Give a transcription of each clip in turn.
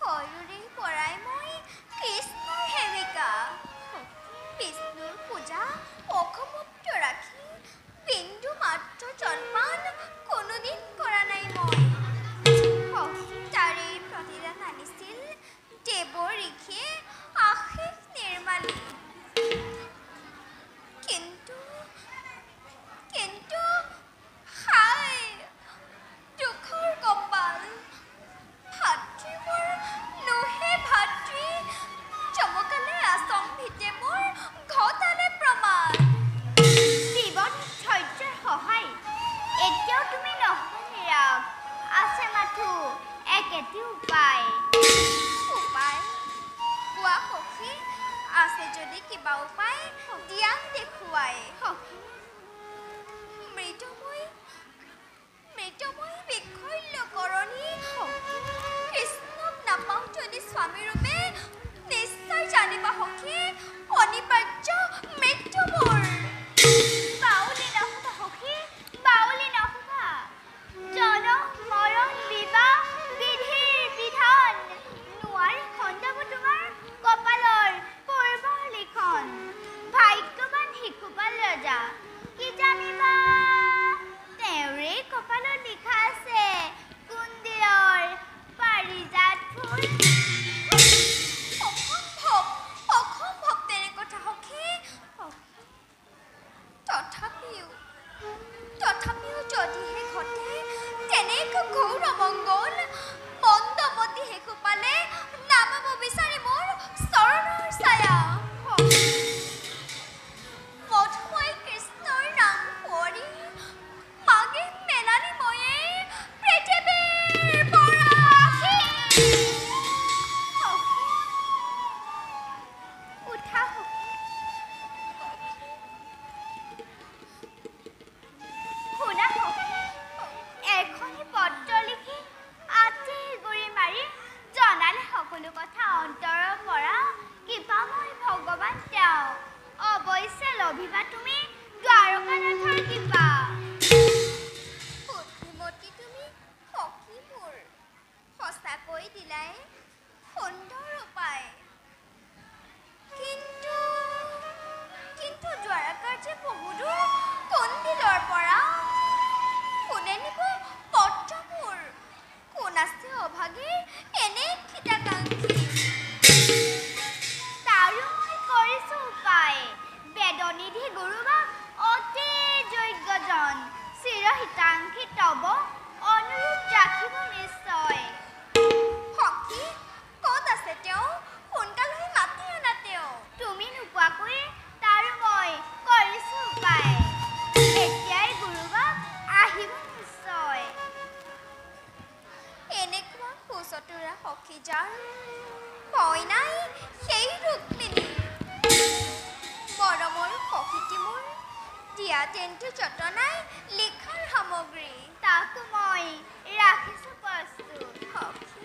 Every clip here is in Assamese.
সৰুৰে পৰাই মই কৃষ্ণৰ সেৱিকা। বিষ্ণুৰ পূজা অসমাপ্ত ৰাখি বিন্দু মাত্ৰ জলপান কোনোদিন কৰা নাই মই। তাৰে প্ৰতিদান আনিছিল দেৱৰ ঋষিয়ে আশীষ নিৰ্মালি। কিন্তু কিন্তু হায় দুখৰ কপাল। ভাতৃ মোৰ নোহে ভাতৃ চমকালে আচম্বিতে মোৰ ঘটালে প্ৰমাণ। জীৱন ধৈৰ্যৰ সহায় এতিয়াও তুমি নহয় নিৰাশ। আছে মাথো একেটি উপায়। উপায় কোৱা সখী, আছে যদি কিবা উপায় দিয়াক দেখুৱাই। মৃতময় বিক্ষল্যকৰণী কৃষ্ণক নাপাওঁ যদি স্বামীৰূপে নিশ্চয় জানিবা সখী অনিবাৰ্য মৃত্যু মোৰ। বাউলি নহবা সখী, বাউলি নহবা। জনম মৰণ বিবাহ বিধিৰ বিধান। নোৱাৰি খণ্ডাব তোমাৰ কপালৰ পূৰ্বৰ লিখন। ভাগ্যৱান শিশুপাল ৰজা কি জানিবা তেওঁৰে কপালত লিখা আছে কুন্দিৰৰ পাৰিজাত ফুল। অসম্ভৱ তেনে কথা সখী। তথাপিও যদিহে ঘটে তেনেকৈ ঘোৰ অমংগল, মন্দমতী শিশুপালে নাপাব বিচাৰি মোৰ চৰণৰ ছায়া। মধুময় কৃষ্ণৰ নাম কৰি মাগিম মেলানি ময়ে পৃথিৱীৰ পৰা। উঠা সখী, শুনা সখী। এখনি পত্ৰ লিখি আঁতি গুৰি মাৰি জনালে সকলো কথা অন্তৰৰ পৰা কৃপাময় ভগৱান তেওঁ। অৱশ্যে লভিবা তুমি দ্বাৰকানাথৰ কৃপা। বুদ্ধিমতী তুমি সখী মোৰ, সঁচাকৈ দিলাই সুন্দৰ উপায়। কিন্তু দ্বাৰকাৰ যে বহুদূৰ কন্দিলৰ পৰা। কোনে নিব পত্ৰ মোৰ? কোন আছে অভাগীৰ এনে খিতাকাংক্ষী? তাৰো মই কৰিছো উপায়। বেদনিধি গুৰুবাক অতি যোগ্যজন। চিৰহিতাংক্ষী তব অনুৰোধ ৰাখিব নিশ্চয়। সখী ক'ত আছে তেওঁ? সোনকাল হৈ মাতি আনা তেওঁ। তুমি নোপোৱাকৈ তাৰো মই কৰিছো উপায়। এতিয়াই গুৰুবাক আহিব নিশ্চয়। এনেকুৱা সুচতুৰা সখী যাৰ ভয় নাই সেই ৰুক্মিণী। মৰমৰ সখীটি মোৰ দিয়া তেন্তে যতনাই লিখাৰ সামগ্ৰী। তাকো মই ৰাখিছো প্ৰস্তুত। সখী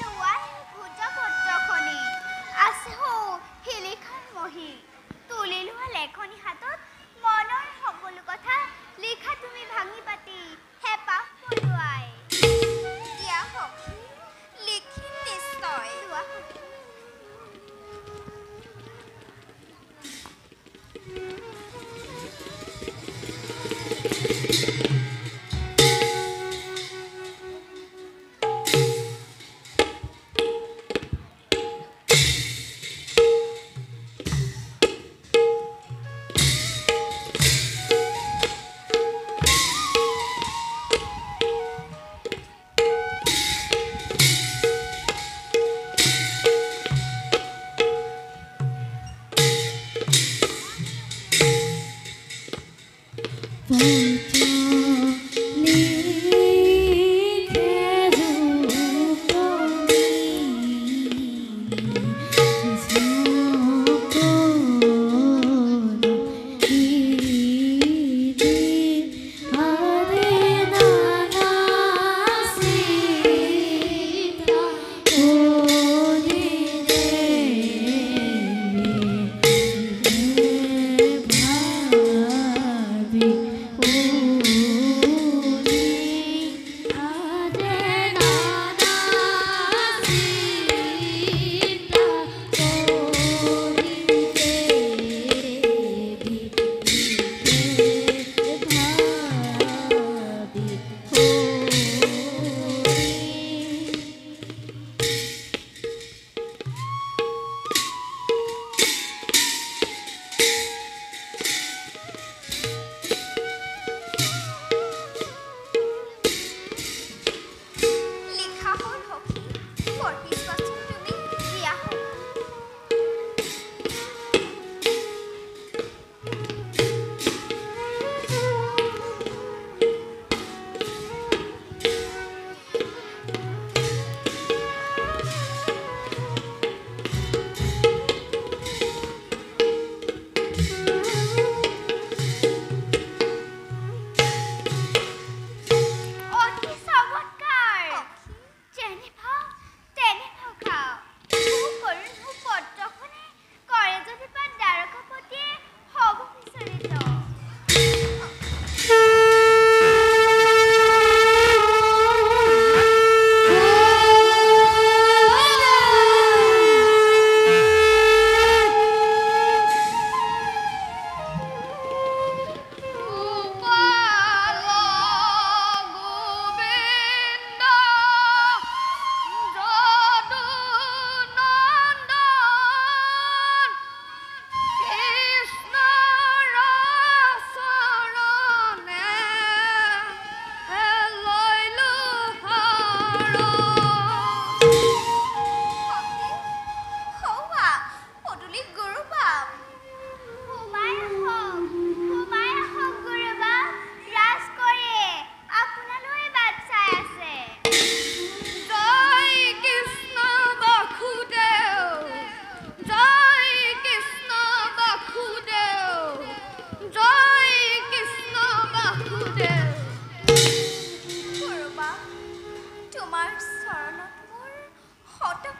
নোৱাৰি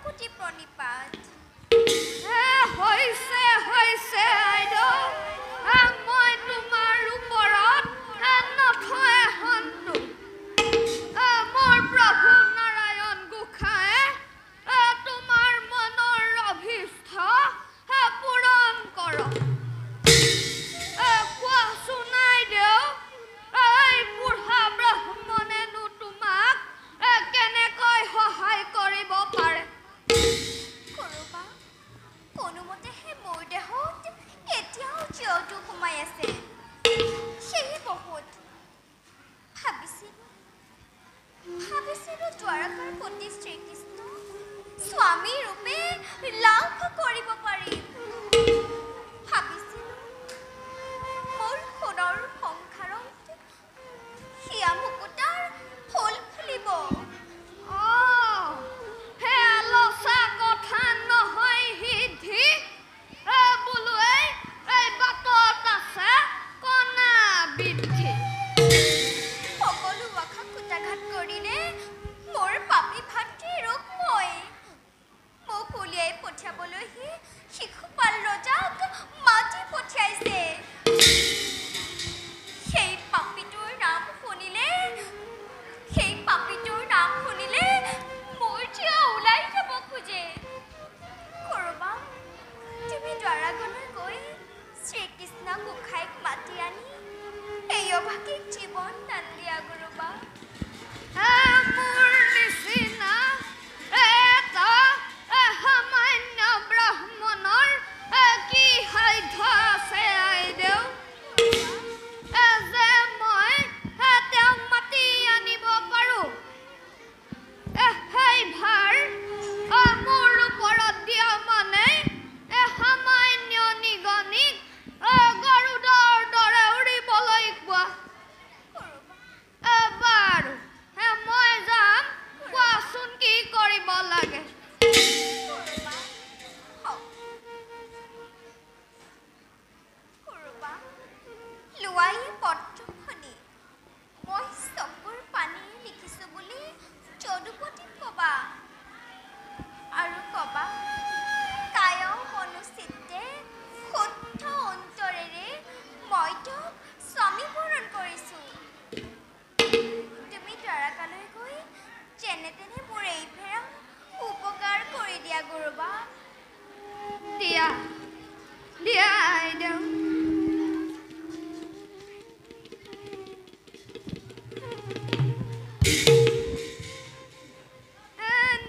কোটি প্ৰণিপাত। হৈছে আইদেউ, মই তোমাৰ ওপৰত নথৈ হন্তু। মোৰ প্ৰভু নাৰায়ণ গোসাঁয়ে তোমাৰ মনৰ অভিষ্ট পূৰণ কৰক। কোৱাচোন আইদেউ, এই বুঢ়া ব্ৰাহ্মণেনো তোমাক কেনেকৈ সহায় কৰিব পাৰে? কৰোবা কোনোমতেহে মোৰ দেহত এতিয়াও জীয়টো সোমাই আছে। সেয়ে বহুত ভাবিছিলো দ্বাৰকাৰ পতি শ্ৰীকৃষ্ণ স্বামী ৰূপে লাভ কৰিব পাৰিম। ভাবিছিলো মোৰ সোণৰ সংসাৰত হিয়া মুকুতাৰ ফুল ফুলিব। সেয়া লচা কথা নহয় সিদ্ধি। বোলো এই বাটত আছে কণা বৃদ্ধি। সকলো আশা কুটাঘাত কৰিলে মোৰ পাপী ভাতৃ ৰোগময়। মোক উলিয়াই পঠিয়াবলৈহে শিশুপাল ৰজাক মাতি পঠিয়াইছে। সেই পাপীটোৰ নাম শুনিলে মোৰ জিয়া ওলাই যাব খোজে। কৰোবা তুমি দ্বাৰাগলৈ গৈ শ্ৰীকৃষ্ণ গোসাঁইক মাতি আনি এই অভাগীক জীৱন দান দিয়া কৰোবা। মোৰ নিচিনা এটা সামান্য ব্ৰাহ্মণৰ কি সাধ্য আছে আইদেউ, যে মই তেওঁক মাতি আনিব পাৰোঁ? সেই ভাৰ মোৰ ওপৰত দিয়া মানে সামান্য নিগনিক গৰুডৰ দৰে উৰিবলৈ কোৱা। বাৰু মই যাম, কোৱাচোন কি কৰিব লাগে? লোৱাই পত্ৰখনি মই চকুৰ পানী লিখিছো বুলি যদুপতিক কবা। আৰু কবা কায় মনোচিত্তে শুদ্ধ অন্তৰেৰে মই তেওঁক স্বামী বৰণ কৰিছো। তুমি দ্বাৰকালৈ গৈ যেনে তেনে মোৰ এই ফেৰা উপকাৰ কৰি দিয়া গৰুবা। দিয়া আইদেউ।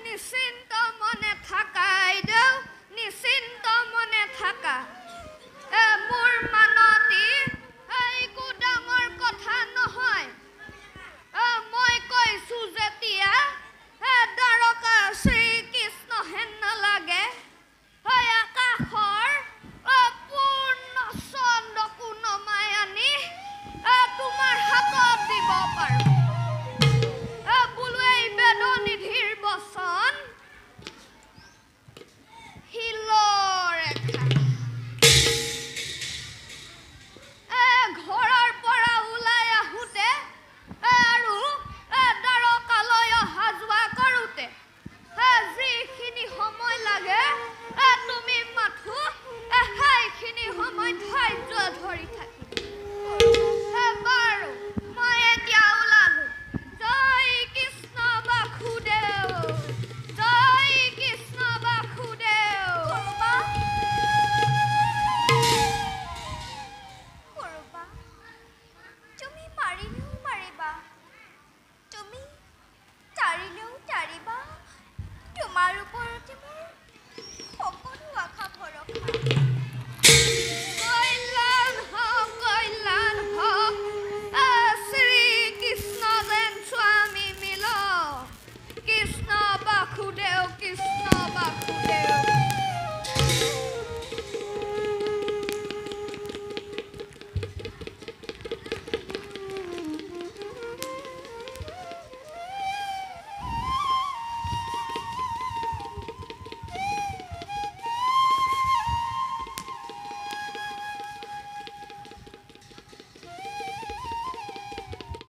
নিশ্চিন্ত মনে থাকা আইদেউ, নিশ্চিন্ত মনে থাকা। মোৰ মানতি একো ডাঙৰ কথা নহয়। মই কৈছো যেতিয়া দ্বাৰকা শ্ৰীকৃষ্ণ হেন নালাগে আকাশৰ পূৰ্ণ চন্দ্ৰকো নমাই আনি তোমাৰ হাতত দিব পাৰো। বোলো এই বেদনিধিৰ বচন শিলৰ ঘৰৰ পৰা ওলাই আহোঁতে আৰু দ্বাৰকালৈ অহা যোৱা কৰোঁতে যিখিনি সময় লাগে তুমি মাথো সেইখিনি সময় ধৈৰ্য ধৰি থাকিম। বাৰু মই এতিয়া ওলালো। জয় কৃষ্ণ বাসুদেৱ, জয় কৃষ্ণ বাসুদেৱ। কৰোবা তুমি মাৰিলেও মাৰিবা, তুমি তাৰিলেও তাৰিবা। তোমাৰ ওপৰতে মোৰ সকলো আশা ভৰসা।